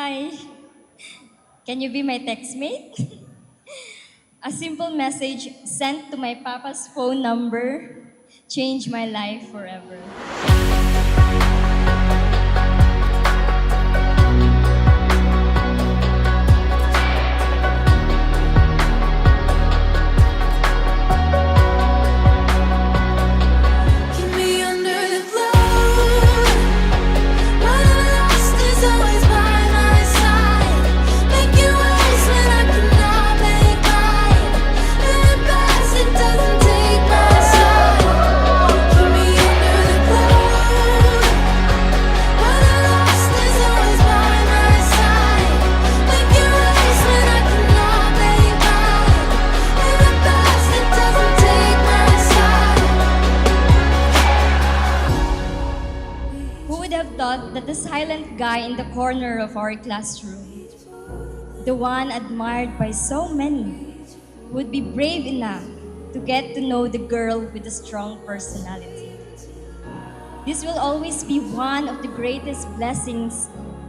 Hi, can you be my textmate? A simple message sent to my papa's phone number changed my life forever. Keep me under the glow. What I lost is always by my side. Making ways when I cannot make right. In the past, it doesn't take my side. Keep me under the glow. What I lost is always by my side. Making ways when I cannot make right. In the past, it doesn't take my side. Who would have thought that the silent guy in the corner of our classroom, the one admired by so many, would be brave enough to get to know the girl with a strong personality? This will always be one of the greatest blessings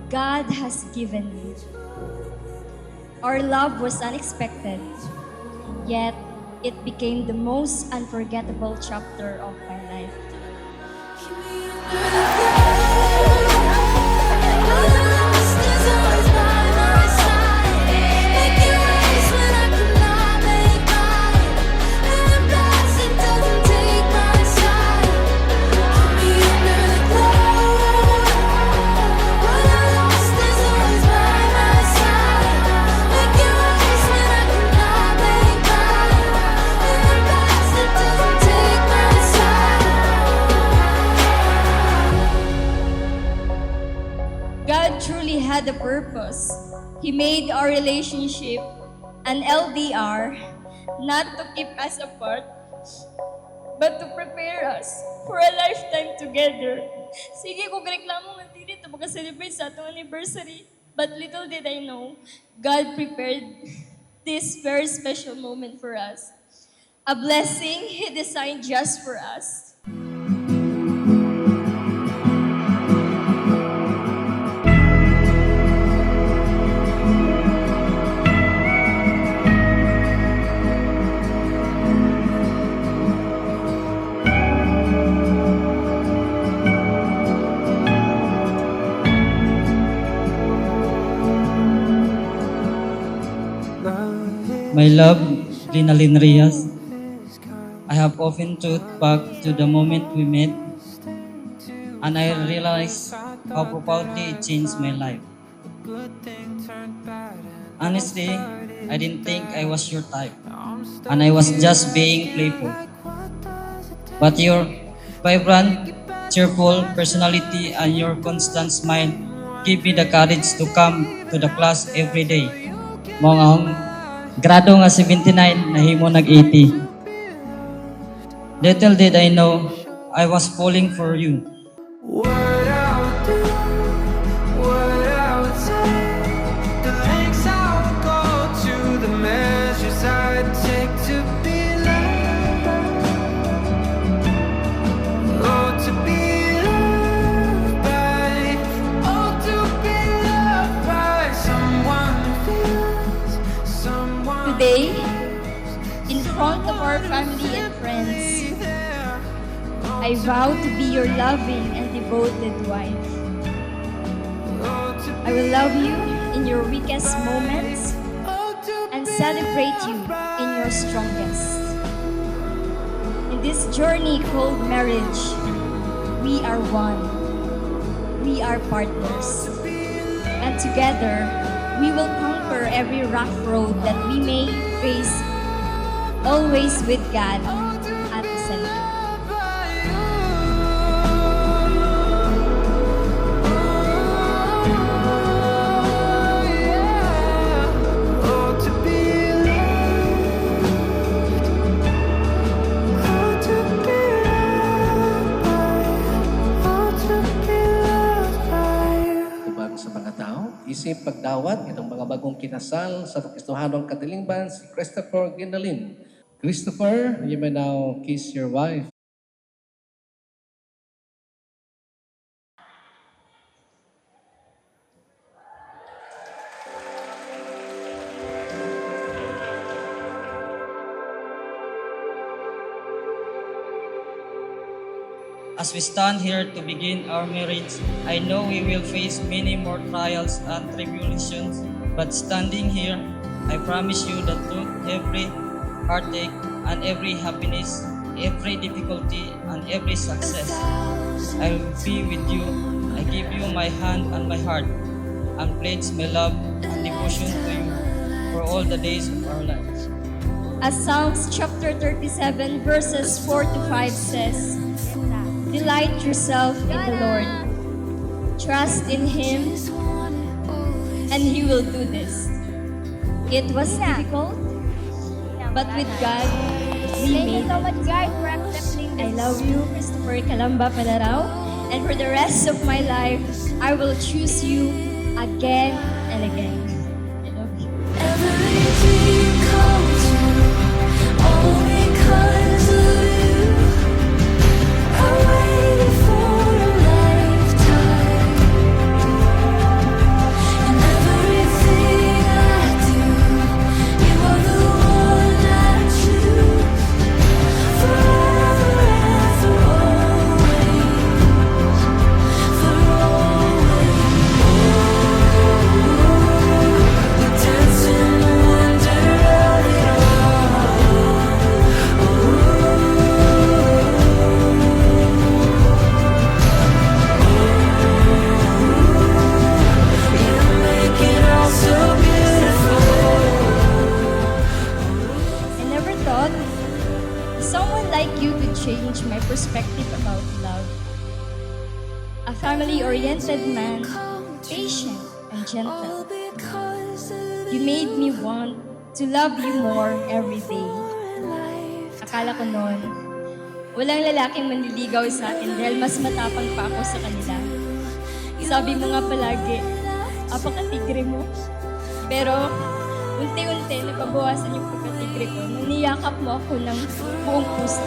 God has given me. Our love was unexpected, yet it became the most unforgettable chapter of my life. God truly had a purpose. He made our relationship an LDR, not to keep us apart, but to prepare us for a lifetime together. Sige, kung reklamo nga dili ito mag-celebrate sa atong anniversary. But little did I know, God prepared this very special moment for us. A blessing He designed just for us. My love, Linalyn Rias. I have often thought back to the moment we met, and I realized how profoundly it changed my life. Honestly, I didn't think I was your type, and I was just being playful. But your vibrant, cheerful personality and your constant smile give me the courage to come to the class every day. Mao nga akong grado nga 79, nahimo nag-80. Little did I know, I was falling for you. What I would do, what I would say, the lengths I would go to, the measures I'd take to be loved. Oh, to be loved by, oh, to be loved by someone who feels, someone Today, in front of our family and friends, I vow to be your loving and devoted wife. I will love you in your weakest moments and celebrate you in your strongest. In this journey called marriage, we are one. We are partners. And together, we will conquer every rough road that we may face, always with God at the center. Bago sa mga tao, isip pagdawat itong mga bagong kinasal sa Kristohanong Katilingban, si Christopher Ginalin. Christopher, you may now kiss your wife. As we stand here to begin our marriage, I know we will face many more trials and tribulations, but standing here, I promise you that through every heartache and every happiness, every difficulty and every success, I will be with you. I give you my hand and my heart, and pledge my love and devotion to you for all the days of our lives. As Psalms chapter 37 verses 4 to 5 says, "Delight yourself in the Lord. Trust in Him, and He will do this." It was difficult, but with God, we made it. I love you, Christopher Calamba Palarao, and for the rest of my life, I will choose you again and again. I love you. Everything comes true, all because of you. I waited for a lifetime, and everything I do, you are the one I choose. Forever and for always, for always. We dance in the wonder of it all. You make it all so beautiful. I never thought someone like you could change my perspective about love. A family-oriented man, patient and gentle. All because of You made me want to love you more every day. your life. Akala ko noon, walang lalaking manliligaw sa akin dahil mas matapang pa ako sa kanila. Sabi mo nga palagi, apakatigre mo. Pero unti-unti napabawasan yung pagkatigre ko nung niyakap mo ako ng buong puso.